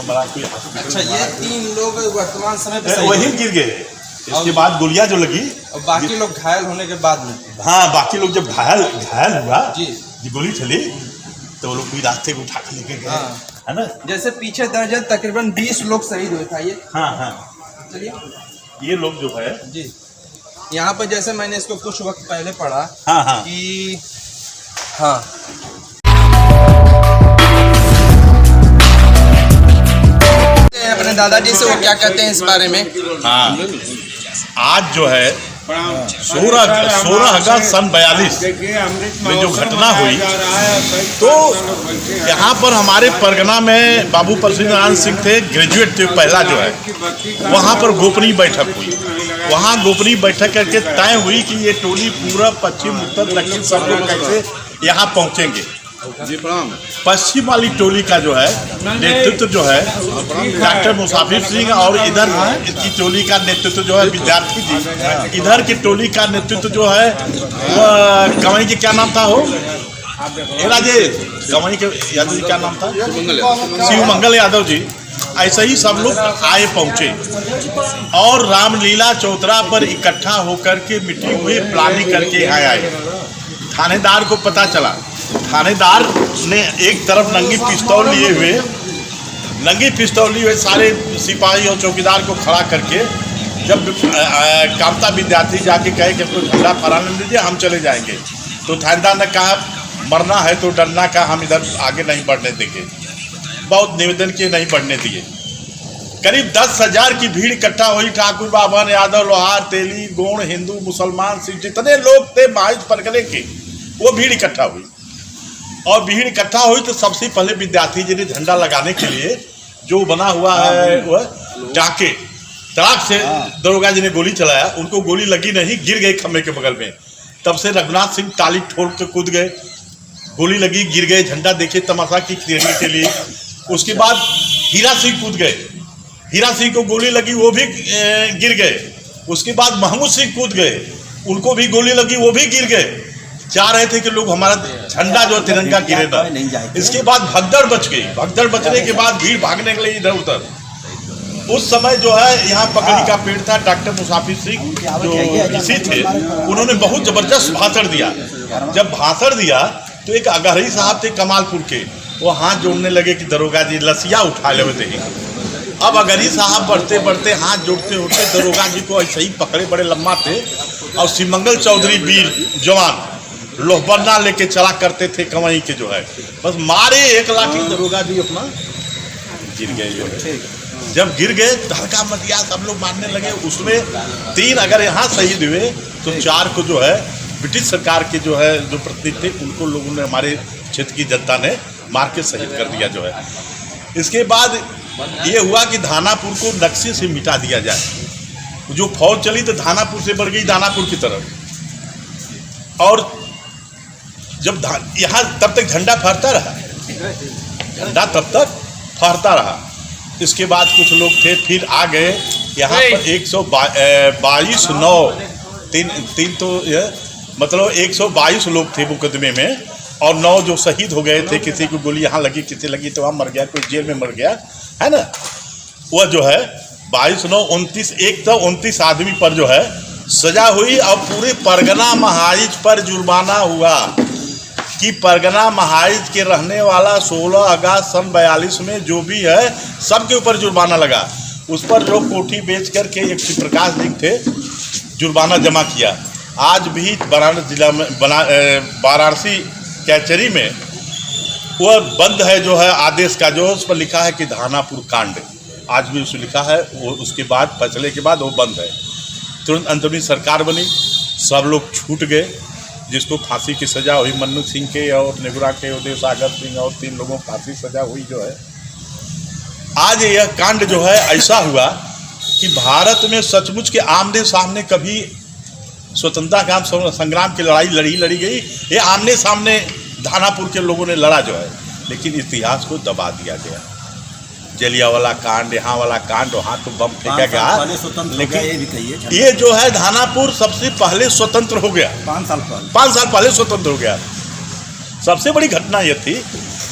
बड़ा कोई हॉस्पिटल। अच्छा, ये 3 लोग वर्तमान समय पे वही गिर गए। इसके बाद गोलियां जो लगी और बाकी लोग घायल होने के बाद में। हाँ, बाकी लोग जब घायल हुआ जी, गोली चली तो वो लोग कोई रास्ते को उठा के लेके गए, है ना। जैसे पीछे दर्जन तकरीबन 20 लोग शहीद हुए था ये। हाँ, चलिए, ये लोग जो है जी, यहाँ पर जैसे मैंने इसको कुछ वक्त पहले पढ़ा कि हाँ, अपने दादाजी से वो क्या कहते हैं इस बारे में। हाँ, आज जो है 16 अगस्त सन 42 में जो घटना हुई, तो यहाँ पर हमारे परगना में बाबू परसी नारायण सिंह थे, ग्रेजुएट थे पहला जो है, वहाँ पर गोपनीय बैठक हुई। वहाँ गोपनीय बैठक करके तय हुई कि ये टोली पूरा पश्चिम उत्तर दक्षिण सब लोग कैसे यहाँ पहुँचेंगे। पश्चिम वाली टोली का जो है नेतृत्व जो है डॉक्टर मुसाफिर सिंह, और इधर की टोली का नेतृत्व जो है विद्यार्थी जी। इधर की टोली का नेतृत्व जो है वो गवई के क्या नाम था, हो राजेश गवई के यादव जी क्या नाम था, शिव मंगल यादव जी। ऐसे ही सब लोग आए पहुँचे और रामलीला चौतरा पर इकट्ठा होकर के मीटिंग हुई, प्लानिंग करके यहाँ आए। थानेदार को पता चला, थानेदार ने एक तरफ नंगी पिस्तौल लिए हुए सारे सिपाही और चौकीदार को खड़ा करके, जब कामता विद्यार्थी जाके कहे कि आपको झंडा फहराने दीजिए, हम चले जाएंगे, तो थानेदार ने कहा मरना है तो डरना का, हम इधर आगे नहीं बढ़ने देंगे। बहुत निवेदन किए, नहीं बढ़ने दिए। करीब 10,000 की भीड़ इकट्ठा हुई। ठाकुर बाभन, यादव, लोहार, तेली, गोंड, हिंदू, मुसलमान, सिख, जितने लोग थे महज परगने के, वो भीड़ इकट्ठा हुई। और भीड़ इकट्ठा हुई तो सबसे पहले विद्यार्थी जी ने झंडा लगाने के लिए जो बना हुआ है वह टाके तड़ाक से दरोगा जी ने गोली चलाया। उनको गोली लगी नहीं, गिर गए खम्भे के बगल में। तब से रघुनाथ सिंह टाली ठोक के कूद गए, गोली लगी, गिर गए। झंडा देखे तमाशा की देखने के लिए। उसके बाद हीरा सिंह कूद गए, हीरा सिंह को गोली लगी, वो भी गिर गए। उसके बाद महमूद सिंह कूद गए, उनको भी गोली लगी, वो भी गिर गए। चाह रहे थे कि लोग हमारा झंडा जो तिरंगा गिरे ना। इसके बाद भगदड़ बच गई। भगदड़ बचने के बाद भीड़ भागने के लिए इधर उधर। उस समय जो है यहाँ पकड़ी का पेड़ था। डॉक्टर मुसाफिर सिंह जो ऋषि थे, उन्होंने बहुत जबरदस्त भाषण दिया। जब भाषण दिया तो एक अगहरी साहब थे कमालपुर के, वो हाथ जोड़ने लगे कि दरोगा जी लसिया उठा ले थे। अब अगहरी साहब बढ़ते बढ़ते हाथ जोड़ते उठते दरोगा जी को ऐसे ही पकड़े, बड़े लम्बा थे। और शिवमंगल चौधरी वीर जवान लोहबन्ना लेके चला करते थे कवई के जो है, बस मारे 1 लाठी, दरोगा जी अपना गिर गए जो है। जब गिर गए धड़का मच गया, सब लोग मारने लगे। उसमें 3 अगर यहाँ शहीद हुए तो 4 को जो है ब्रिटिश सरकार के जो है जो प्रतिनिधि थे, उनको लोगों ने, हमारे क्षेत्र की जनता ने मार के शहीद कर दिया जो है। इसके बाद ये हुआ कि धानापुर को नक्शे से मिटा दिया जाए। जो फौज चली तो धानापुर से बढ़ गई दानापुर की तरफ। और जब यहाँ तब तक झंडा फहरता रहा, झंडा तब तक फहरता रहा। इसके बाद कुछ लोग थे, फिर आ गए यहाँ पर 122 तो मतलब 122 लोग थे मुकदमे में, और 9 जो शहीद हो गए थे। किसी को गोली यहाँ लगी, किसी लगी तो वहाँ मर गया, कोई जेल में मर गया, है ना। वह जो है 22-9-29 एक तो 29 आदमी पर जो है सजा हुई। और पूरे परगना महाराज पर जुर्माना हुआ कि परगना महाराज के रहने वाला 16 अगस्त सन 42 में जो भी है सबके ऊपर जुर्माना लगा। उस पर जो कोठी बेच करके एक शिव प्रकाश जी थे, जुर्माना जमा किया। आज भी वाराणसी जिला में वाराणसी कैचरी में वह बंद है जो है आदेश का, जो उस पर लिखा है कि धानापुर कांड, आज भी उसमें लिखा है। वो उसके बाद फैसले के बाद वो बंद है। तुरंत अंतर्मी सरकार बनी, सब लोग छूट गए। जिसको फांसी की सज़ा हुई, मन्नू सिंह के और नेगुरा के, उदय सागर सिंह और 3 लोगों को फांसी सज़ा हुई जो है। आज यह कांड जो है ऐसा हुआ कि भारत में सचमुच के आमने सामने कभी स्वतंत्रता संग्राम की लड़ाई लड़ी गई। ये आमने सामने धानापुर के लोगों ने लड़ा जो है, लेकिन इतिहास को दबा दिया गया। जलियावाला कांड, यहाँ वाला कांड, वहाँ तो बम फेंका गया। लेकिन ये जो है धानापुर सबसे पहले स्वतंत्र हो गया, 5 साल पहले स्वतंत्र हो गया। सबसे बड़ी घटना ये थी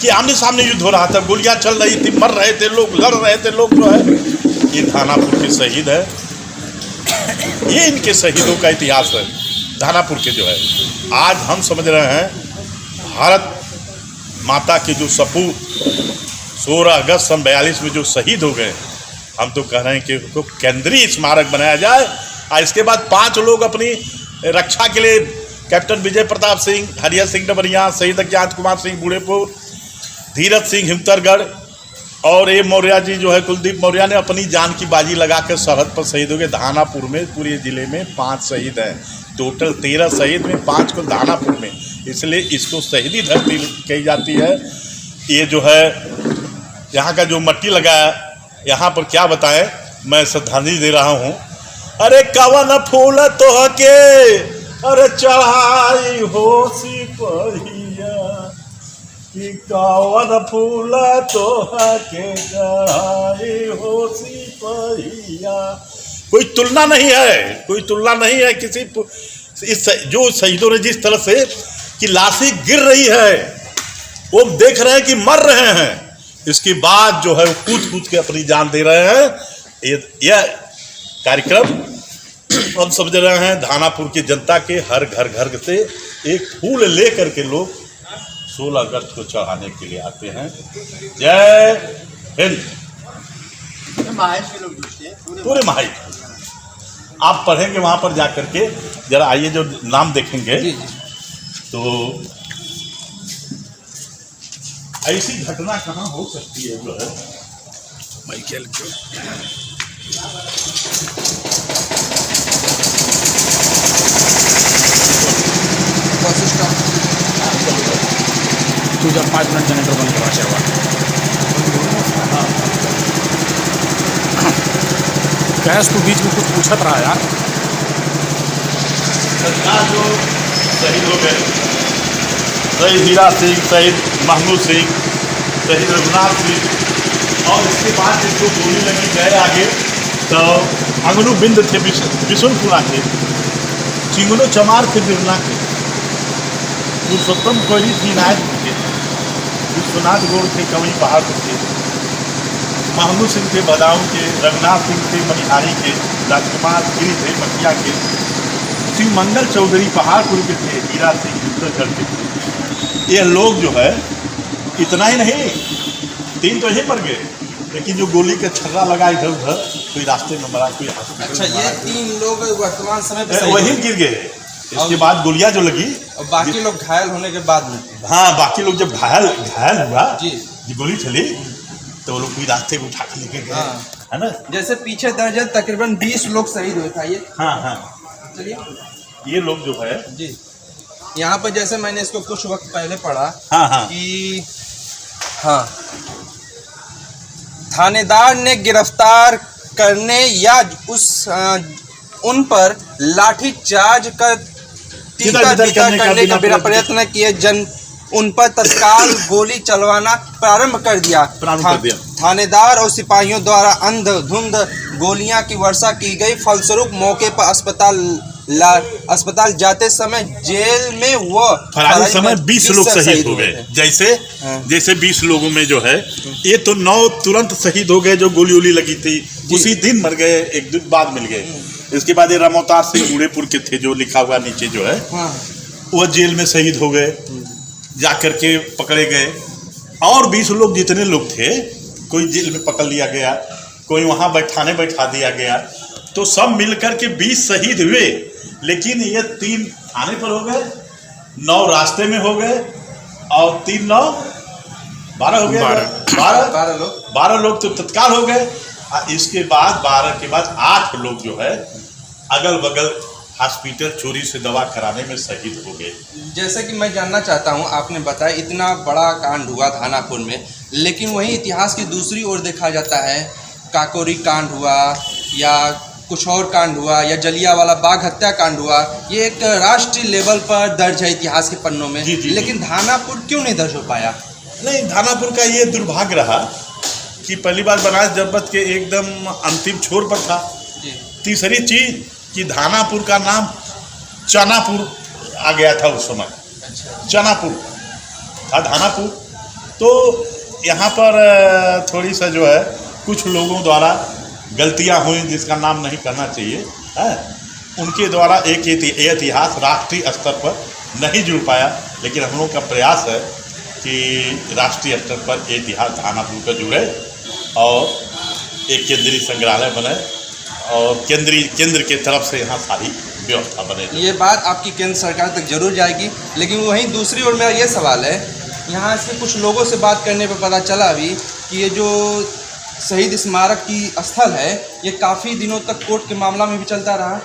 कि आमने सामने युद्ध हो रहा था, गोलियां चल रही थी, मर रहे थे लोग, लड़ रहे थे लोग जो है। ये धानापुर के शहीद है, ये इनके शहीदों का इतिहास है धानापुर के जो है। आज हम समझ रहे हैं भारत माता के जो सपूत 16 अगस्त सन 42 में जो शहीद हो गए, हम तो कह रहे हैं कि उनको केंद्रीय स्मारक बनाया जाए। और इसके बाद 5 लोग अपनी रक्षा के लिए, कैप्टन विजय प्रताप सिंह, हरिहर सिंह डबरिया, शहीद अज्ञात कुमार सिंह बूढ़ेपुर, धीरज सिंह हिमतरगढ़ और ए मौर्य जी जो है, कुलदीप मौर्य ने अपनी जान की बाजी लगाकर सरहद पर शहीद हो गए। धानापुर में पूरे ज़िले में 5 शहीद हैं, टोटल 13 शहीद में 5 को धानापुर में, इसलिए इसको शहीदी धरती कही जाती है। ये जो है यहाँ का जो मट्टी लगा है, यहाँ पर क्या बताएं, मैं श्रद्धांजलि दे रहा हूँ। अरे कवन फूल तोहके अरे चढ़ाई हो सिपहिया, कि कवन फूल तोहके चढ़ाई हो सिपहिया। कोई तुलना नहीं है, कोई तुलना नहीं है किसी इस जो शहीदों ने जिस तरह से कि लाशें गिर रही है, वो देख रहे हैं कि मर रहे हैं, इसके बाद जो है वो कूद कूद के अपनी जान दे रहे हैं। यह कार्यक्रम हम समझ रहे हैं धानापुर की जनता के हर घर से एक फूल ले करके लोग 16 अगस्त को चढ़ाने के लिए आते हैं। जय हिंद। पूरे महाई आप पढ़ेंगे वहां पर जा करके, जरा आइए जो नाम देखेंगे तो ऐसी घटना कहाँ हो सकती है जो है माइकल क्यों। तुझा 5 मिनट जनरेटर बंद करा शेवा। गैस तो बीच में कुछ पूछत रहा यार। सरकार जो शहीद हो गए, शहीद हीरा सिंह, शहीद महमूद सिंह, शहीद रघुनाथ सिंह, और इसके बाद जिसको गोली लगी गए आगे तो अंगनू बिंद थे बिशुनपुरा के, चिंगनो चमार थे बिरला के, पुरुषोत्तम कोहली थी नायक थे, विश्वनाथ गौड़ थे कवई पहाड़ थे, महमूद सिंह थे बदाऊं के, रघुनाथ सिंह थे मनिहारी के, राजकुमार गिरी थे मटिया के, शिव मंगल चौधरी पहाड़पुर के थे, हीरा सिंह उत्तरगढ़ के थे। ये लोग जो है इतना ही नहीं, 3 तो यहीं मर गए, लेकिन जो गोली का छर्रा लगा इधर उधर, कोई रास्ते में मरा, कोई हॉस्पिटल। अच्छा, ये 3 लोग वर्तमान समय पे वहीं गिर गए। इसके बाद गोलियां जो लगी और बाकी लोग घायल होने के बाद में, हाँ बाकी लोग जब घायल हुआ जी, गोली चली तो वो लोग कोई रास्ते को उठा के लेके गए, है ना। जैसे पीछे दर्ज है तकरीबन 20 लोग शहीद हुए था ये। हाँ चलिए, ये लोग जो है जी, यहाँ पर जैसे मैंने इसको कुछ वक्त पहले पढ़ा कि हाँ, थानेदार ने गिरफ्तार करने या उन पर लाठी चार्ज कर करने का बिना प्रयत्न किए उन पर तत्काल गोली चलवाना प्रारंभ कर दिया। थानेदार और सिपाहियों द्वारा अंधाधुंध गोलियां की वर्षा की गई। फलस्वरूप मौके पर अस्पताल जाते समय जेल में वो फरारी समय 20 लोग शहीद हो गए। जैसे 20 लोगों में जो है ये तो 9 तुरंत शहीद हो गए जो गोली वोली लगी थी, उसी दिन मर गए, एक दिन बाद मिल गए। इसके बाद ये रामोतार सिंह बूढ़ेपुर के थे जो लिखा हुआ नीचे जो है, वो जेल में शहीद हो गए, जाकर के पकड़े गए। और 20 लोग जितने लोग थे, कोई जेल में पकड़ लिया गया, कोई वहाँ बैठा दिया गया, तो सब मिलकर के 20 शहीद हुए। लेकिन ये 3 थाने पर हो गए, 9 रास्ते में हो गए, और 3 9 12 हो गए, 12 लोग तो तत्काल हो गए। इसके बाद 12 के बाद 8 लोग जो है अगल बगल हॉस्पिटल चोरी से दवा कराने में शहीद हो गए। जैसे कि मैं जानना चाहता हूं, आपने बताया इतना बड़ा कांड हुआ धानापुर में, लेकिन वहीं इतिहास की दूसरी ओर देखा जाता है, काकोरी कांड हुआ या कुछ और कांड हुआ या जलियांवाला बाग हत्या कांड हुआ, ये एक राष्ट्रीय लेवल पर दर्ज है इतिहास के पन्नों में। लेकिन धानापुर क्यों नहीं दर्ज हो पाया? नहीं, धानापुर का ये दुर्भाग्य रहा कि पहली बार बनारस जनपद के एकदम अंतिम छोर पर था। तीसरी चीज कि धानापुर का नाम चनापुर आ गया था उस समय। चनापुर था धानापुर, तो यहाँ पर थोड़ी सा जो है कुछ लोगों द्वारा गलतियाँ हुई जिसका नाम नहीं करना चाहिए है, उनके द्वारा एक इतिहास राष्ट्रीय स्तर पर नहीं जुड़ पाया। लेकिन हम लोग का प्रयास है कि राष्ट्रीय स्तर पर ये इतिहास दानापुर का जुड़े और एक केंद्रीय संग्रहालय बने और केंद्र के तरफ से यहाँ सारी व्यवस्था बने। ये बात आपकी केंद्र सरकार तक जरूर जाएगी। लेकिन वहीं दूसरी ओर मेरा ये सवाल है, यहाँ से कुछ लोगों से बात करने पर पता चला अभी कि ये जो शहीद स्मारक की स्थल है ये काफ़ी दिनों तक कोर्ट के मामला में भी चलता रहा।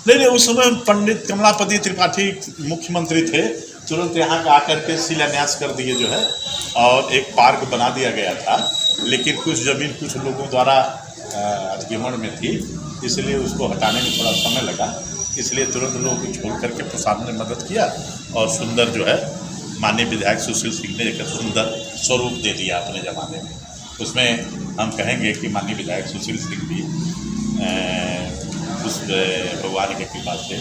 नहीं, उस समय पंडित कमलापति त्रिपाठी मुख्यमंत्री थे, तुरंत यहाँ का आकर के शिलान्यास कर दिए जो है और एक पार्क बना दिया गया था। लेकिन कुछ ज़मीन कुछ लोगों द्वारा अतिक्रमण में थी, इसलिए उसको हटाने में थोड़ा समय लगा। इसलिए तुरंत लोग छोड़ करके प्रशासन ने मदद किया और सुंदर जो है माननीय विधायक सुशील सिंह ने एक सुंदर स्वरूप दे दिया अपने ज़माने में। उसमें हम कहेंगे कि माननीय विधायक सुशील सिंह भी उस भगवान के कृपा से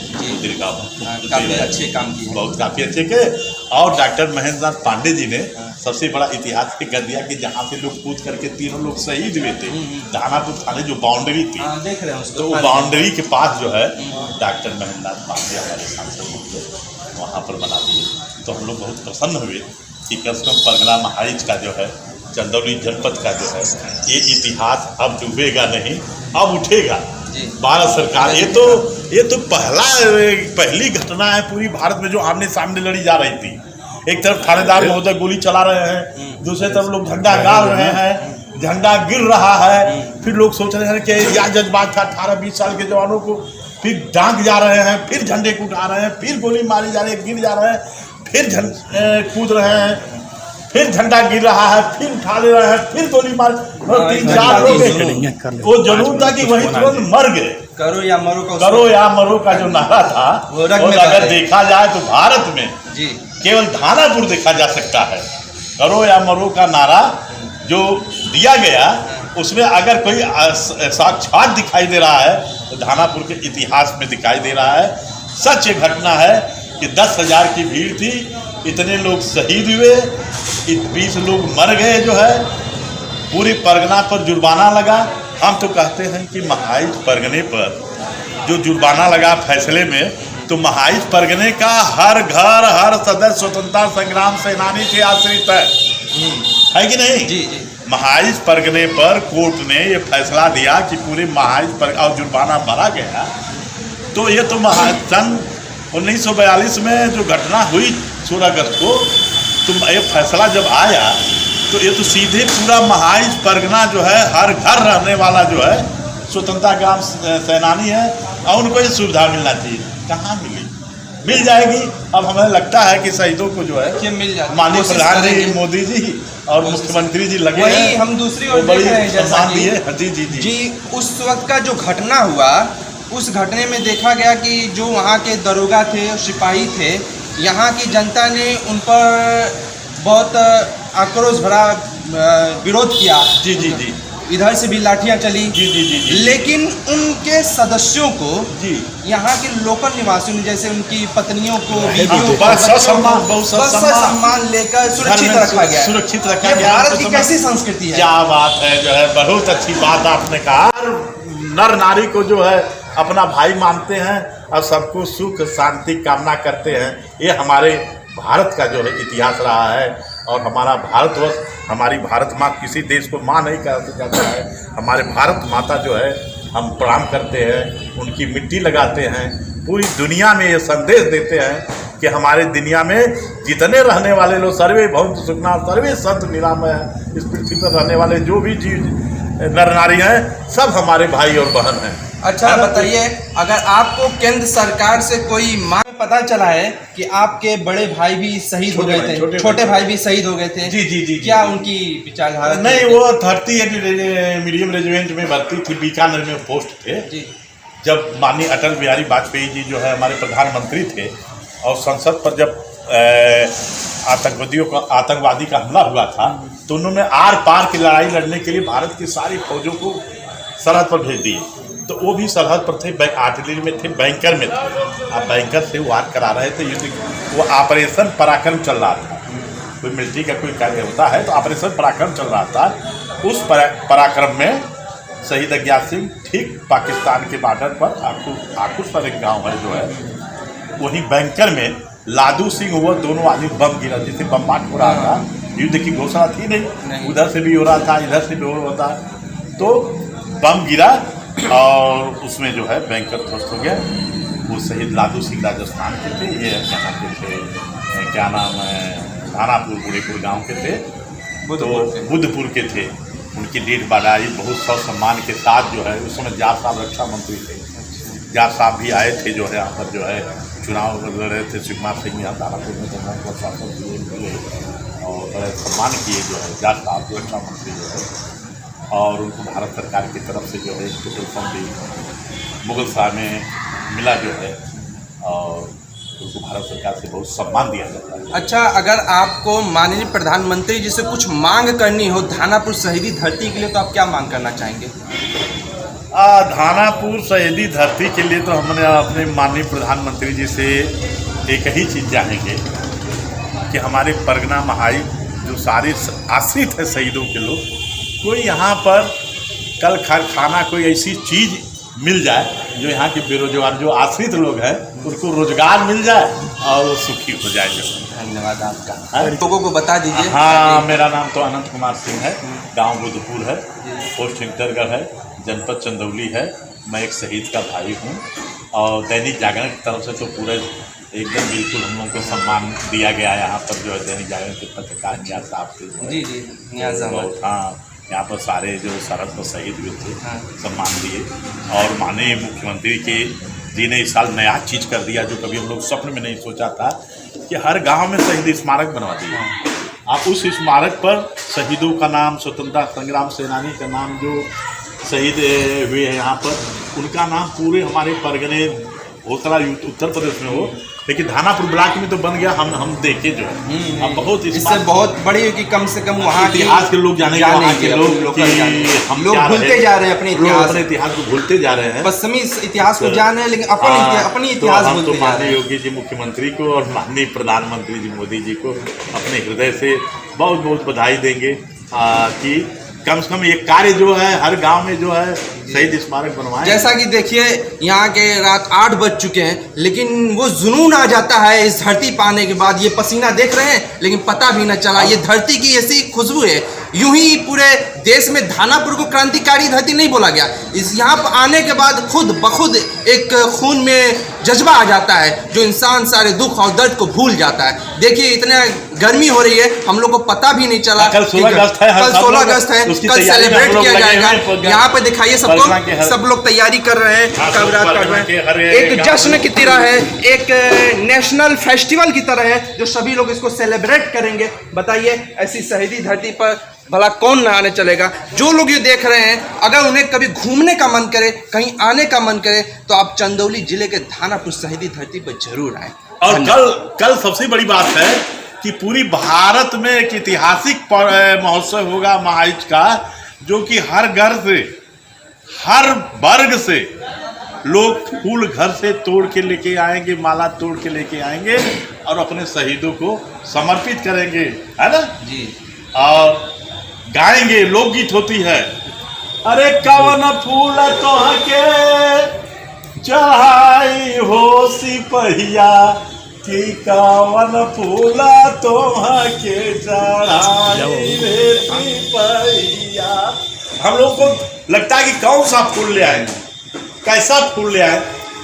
काफ़ी अच्छे काम किए, बहुत काफ़ी अच्छे के। और डॉक्टर महेंद्र नाथ पांडे जी ने सबसे बड़ा इतिहास के कर दिया कि जहाँ से लोग कूद करके 3 लोग शहीद हुए थे, दानापुर थाने जो बाउंड्री थी, देख रहे हैं उसको, तो वो बाउंड्री के पास जो है डॉक्टर महेंद्र नाथ पांडे हमारे सांसद वहाँ पर बना दिए। तो हम लोग बहुत प्रसन्न हुए कि कम से कम परगना महाराज का जो है चंदौली जनपद का जो है ये इतिहास अब डूबेगा नहीं, अब उठेगा। भारत सरकार ये तो पहली घटना है पूरी भारत में जो आमने सामने लड़ी जा रही थी। एक तरफ थानेदार महोदय गोली चला रहे हैं, दूसरे तरफ लोग झंडा गाड़ रहे हैं, झंडा गिर रहा है, फिर लोग सोच रहे हैं कि यह जज्बात था 18-20 साल के जवानों को, फिर डांक जा रहे हैं, फिर झंडे को उठा रहे हैं, फिर गोली मारी जा रही है, गिर जा रहे हैं, फिर कूद रहे हैं, फिर झंडा गिर रहा है, फिर उठा ले रहे हैं, फिर गोली मार, 3-4 लोग वो जरूर था कि वहीं तुरंत मर गए। करो या मरो का जो नारा था वो अगर देखा जाए तो भारत में केवल दानापुर देखा जा सकता है। करो या मरो का नारा जो दिया गया उसमें अगर कोई साक्षात दिखाई दे रहा है तो दानापुर के इतिहास में दिखाई दे रहा है। सच ये घटना है कि 10,000 की भीड़ थी, इतने लोग शहीद हुए, 20 लोग मर गए जो है, पूरी परगना पर जुर्माना लगा। हम तो कहते हैं कि महाइज परगने पर जो जुर्माना लगा फैसले में, तो महाइज परगने का हर घर हर सदस्य स्वतंत्रता संग्राम सेनानी के आश्रित है कि नहीं? जी। महाइज परगने पर कोर्ट ने ये फैसला दिया कि पूरे महाइज और जुर्माना भरा गया। तो ये तो सन 1942 में जो घटना हुई 16 अगस्त को, तो ये फैसला जब आया तो ये तो सीधे पूरा महाइज परगना जो है हर घर रहने वाला जो है स्वतंत्रता ग्राम सेनानी है और उनको ये सुविधा मिलना चाहिए। कहाँ मिल जाएगी। अब हमें लगता है कि शहीदों को जो है मिल जाए, माननीय प्रधानमंत्री मोदी जी और मुख्यमंत्री जी लगे हैं। हम दूसरी ओर देख रहे हैं जैसा कि जी उस वक्त का जो घटना हुआ, उस घटने में देखा गया कि जो वहाँ के दरोगा थे, सिपाही थे, यहाँ की जनता ने उन पर बहुत आक्रोश भरा विरोध किया। जी। इधर से भी लाठियाँ चली। जी। लेकिन उनके सदस्यों को जी यहाँ के लोकल निवासियों ने, जैसे उनकी पत्नियों को, सम्मान लेकर सुरक्षित रखा गया। भारत की कैसी संस्कृति है? क्या बात है, जो है बहुत अच्छी बात आपने कहा। नर नारी को जो है अपना भाई मानते हैं और सबको सुख शांति कामना करते हैं। ये हमारे भारत का जो है इतिहास रहा है। और हमारा भारतवर्ष, हमारी भारत माँ, किसी देश को माँ नहीं कहता है, हमारे भारत माता जो है हम प्रणाम करते हैं, उनकी मिट्टी लगाते हैं। पूरी दुनिया में ये संदेश देते हैं कि हमारे दुनिया में जितने रहने वाले लोग, सर्वे भवन्तु सुखिनः, सर्वे सन्तु निरामया, इस पृथ्वी पर रहने वाले जो भी जीव नर नारी हैं, सब हमारे भाई और बहन हैं। अच्छा बताइए, अगर आपको केंद्र सरकार से कोई मांग पता चला है कि आपके बड़े भाई भी शहीद हो गए थे, छोटे भाई भी शहीद हो गए थे, जी, क्या उनकी विचारधारा? नहीं, वो 38 मीडियम रेजिमेंट में भर्ती थी, बीकानेर में पोस्ट थे जी। जब माननीय अटल बिहारी वाजपेयी जी जो है हमारे प्रधानमंत्री थे और संसद पर जब आतंकवादी का हमला हुआ था, तो उन्होंने आर पार की लड़ाई लड़ने के लिए भारत की सारी फौजों को सरहद पर भेज दिए। तो वो भी सरहद पर थे, आर्टिलरी में थे, बैंकर में थे। आप बैंकर से वार करा रहे थे, युद्ध वो ऑपरेशन पराक्रम चल रहा था। कोई मिलिट्री का कोई कार्य होता है तो ऑपरेशन पराक्रम चल रहा था। उस पराक्रम में शहीद अज्ञात सिंह ठीक पाकिस्तान के बॉर्डर पर आकुश पर एक गांव है जो है, वहीं बैंकर में लादू सिंह वो दोनों आदमी बम गिरा, जिसे बम बांट हो रहा था। युद्ध की घोषणा थी नहीं, उधर से भी हो रहा था, इधर से भी हो रहा था, तो बम गिरा और उसमें जो है बैंकर ध्वस्त हो गया। वो शहीद लादू सिंह राजस्थान के थे, ये यहाँ के थे, क्या नाम है, धानापुर बुढ़ेपुर गांव के थे, तो बुद्धपुर के थे। उनकी डेट बढ़ाई बहुत सौ सम्मान के साथ जो है। उस समय जाट साहब रक्षा मंत्री थे, जाट साहब भी आए थे जो है यहाँ पर जो है चुनाव लड़ रहे थे। शिवकुमार सिंह यहाँ दानापुर में तो शासन दिए और बड़े सम्मान किए जो है जाट साहब रक्षा मंत्री जो है। और उनको भारत सरकार की तरफ से जो है एक टोटल भी मुगल साहब में मिला जो है, और उनको भारत सरकार से बहुत सम्मान दिया जाता है। अच्छा, अगर आपको माननीय प्रधानमंत्री जी से कुछ मांग करनी हो धानापुर शहीदी धरती के लिए, तो आप क्या मांग करना चाहेंगे? धानापुर शहीदी धरती के लिए तो हमने अपने माननीय प्रधानमंत्री जी से एक ही चीज़ चाहेंगे कि हमारे परगना महाई जो सारे आश्रित है शहीदों के लोग, कोई यहाँ पर कल कारखाना कोई ऐसी चीज़ मिल जाए जो यहाँ के बेरोजगार जो आश्रित लोग हैं उनको रोजगार मिल जाए और वो सुखी हो जाए। धन्यवाद आपका। लोगों को बता दीजिए। हाँ, मेरा नाम तो अनंत कुमार सिंह है, गांव बुद्धपुर है, पोस्ट इंटरगढ़ है, जनपद चंदौली है। मैं एक शहीद का भाई हूँ और दैनिक जागरण की तरफ से तो पूरे एकदम बिल्कुल हम लोगों को सम्मान दिया गया। यहाँ पर जो है दैनिक जागरण के पत्रकार नियाज साहब थे, जी नियाज अहमद, हाँ, यहाँ पर सारे जो सरहद पर शहीद हुए थे सम्मान दिए। और माननीय मुख्यमंत्री के जी ने इस साल नया चीज़ कर दिया जो कभी हम लोग स्वप्न में नहीं सोचा था कि हर गांव में शहीद स्मारक बनवा दिया। आप उस स्मारक पर शहीदों का नाम, स्वतंत्रता संग्राम सेनानी का नाम जो शहीद हुए हैं यहाँ पर, उनका नाम पूरे हमारे परगने हो सारा उत्तर प्रदेश में हो, लेकिन धानापुर ब्लॉक में तो बन गया। हम देखे जो है अब बहुत इससे बहुत बड़ी है कि कम से कम वहाँ इतिहास के लोग जाने वहाँ के लोग भूलते जा रहे हैं अपने इतिहास को भूलते जा रहे हैं। पश्चिमी इतिहास को जान रहे हैं लेकिन अपनी इतिहास भूलते जा रहे हैं। माननीय योगी जी मुख्यमंत्री को और माननीय प्रधानमंत्री जी मोदी जी को अपने हृदय से बहुत बहुत बधाई देंगे कि कम से कम ये कार्य जो है हर गांव में जो है शहीद स्मारक बनवाएं। जैसा कि देखिए यहाँ के रात 8 बज चुके हैं, लेकिन वो जुनून आ जाता है इस धरती पाने के बाद। ये पसीना देख रहे हैं लेकिन पता भी न चला, ये धरती की ऐसी खुशबू है। यूं ही पूरे देश में धानापुर को क्रांतिकारी धरती नहीं बोला गया, इस यहाँ पर आने के बाद खुद बखुद एक खून में जज्बा आ जाता है जो इंसान सारे दुख और दर्द को भूल जाता है। देखिए इतने गर्मी हो रही है, हम लोग को पता भी नहीं चला। कल 16 अगस्त है, कल 16 अगस्त है, कल सेलिब्रेट किया जाएगा। यहाँ पे दिखाइए सबको, सब लोग तैयारी कर रहे हैं, कब रात कर रहे हैं। एक जश्न की तरह है, एक नेशनल फेस्टिवल की तरह है जो सभी लोग इसको सेलिब्रेट करेंगे। बताइए ऐसी शहीदी धरती पर भला कौन नहाने चलेगा। जो लोग ये देख रहे हैं, अगर उन्हें कभी घूमने का मन करे, कहीं आने का मन करे, तो आप चंदौली जिले के धानापुर शहीदी धरती पर जरूर आए। और कल सबसे बड़ी बात है कि पूरी भारत में एक ऐतिहासिक महोत्सव होगा महाईज का, जो कि हर घर से, हर वर्ग से लोग फूल घर से तोड़ के लेके आएंगे, माला तोड़ के लेके आएंगे और अपने शहीदों को समर्पित करेंगे, है ना जी। और गाएंगे, लोकगीत होती है, अरे कवन फूल तोहके चढ़ाई हो सिपहिया कि कवन फूल तोहके चढ़ाई रे सिपहिया। हम लोग को लगता है कि कौन सा फूल ले आए, कैसा फूल ले आए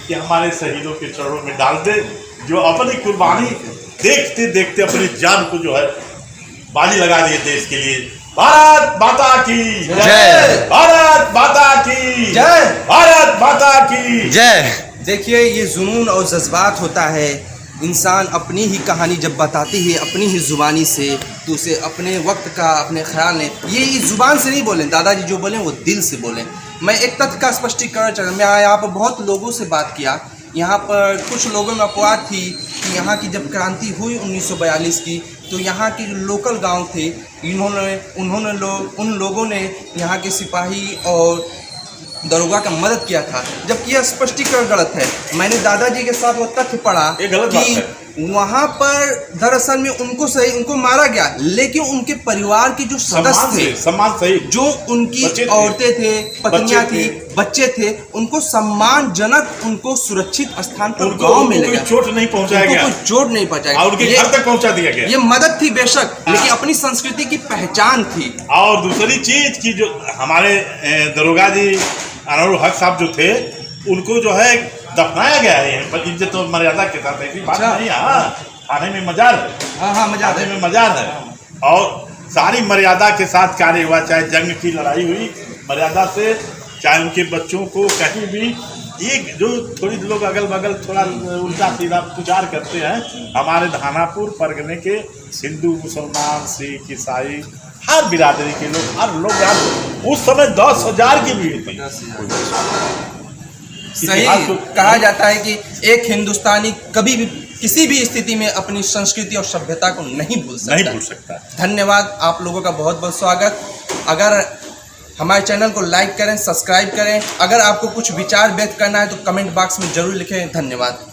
कि हमारे शहीदों के चरणों में डाल दे, जो अपनी कुर्बानी देखते देखते अपनी जान को जो है बाजी लगा दिए देश के लिए। भारत माता की जय, भारत माता की जय, भारत माता की जय। देखिए ये जुनून और जज्बात होता है। इंसान अपनी ही कहानी जब बताती है अपनी ही ज़ुबानी से, तो उसे अपने वक्त का, अपने ख्याल ने, ये इस ज़ुबान से नहीं बोलें, दादाजी जो बोलें वो दिल से बोलें। मैं एक तथ्य का स्पष्टीकरण चाह रहा हूँ। मैं यहाँ पर बहुत लोगों से बात किया, यहाँ पर कुछ लोगों में अफवाह थी कि यहाँ की जब क्रांति हुई 1942 की, तो यहाँ के लोकल गांव थे, उन लोगों ने यहाँ के सिपाही और दरोगा का मदद किया था, जबकि यह स्पष्टीकरण गलत है। मैंने दादाजी के साथ वो तथ्य पढ़ा कि वहां पर दरअसल में उनको मारा गया, लेकिन उनके परिवार के जो सदस्य थे, सम्मान सही, जो उनकी बच्चे थे, औरतें थे, पत्नियां बच्चे थी, थे, बच्चे थे, उनको सम्मानजनक, उनको सुरक्षित स्थान पर उनको गांव में ले कोई गया, चोट नहीं पहुंचाया उनको गया, कोई चोट नहीं पहुंचाया, और उनके घर तक पहुंचा दिया गया। ये मदद थी बेशक, लेकिन अपनी संस्कृति की पहचान थी। और दूसरी चीज की जो हमारे दरोगा जी अनवर हक साहब जो थे, उनको जो है दफनाया गया है पर इज्जत और मर्यादा के साथ। ऐसी बात नहीं, हाँ खाने में मजार है, हाँ मजा खाने में मजार है, और सारी मर्यादा के साथ कार्य हुआ। चाहे जंग की लड़ाई हुई मर्यादा से, चाहे उनके बच्चों को कहीं भी एक जो थोड़ी लोग अगल बगल थोड़ा उल्टा सीधा प्रचार करते हैं, हमारे धानापुर परगने के हिंदू, मुसलमान, सिख, ईसाई, हर बिरादरी के लोग, हर लोग यार उस समय 10,000 की भीड़ थी। सही कहा जाता है कि एक हिंदुस्तानी कभी भी किसी भी स्थिति में अपनी संस्कृति और सभ्यता को नहीं भूल सकता। धन्यवाद, आप लोगों का बहुत बहुत स्वागत। अगर हमारे चैनल को लाइक करें, सब्सक्राइब करें। अगर आपको कुछ विचार व्यक्त करना है तो कमेंट बॉक्स में जरूर लिखें। धन्यवाद।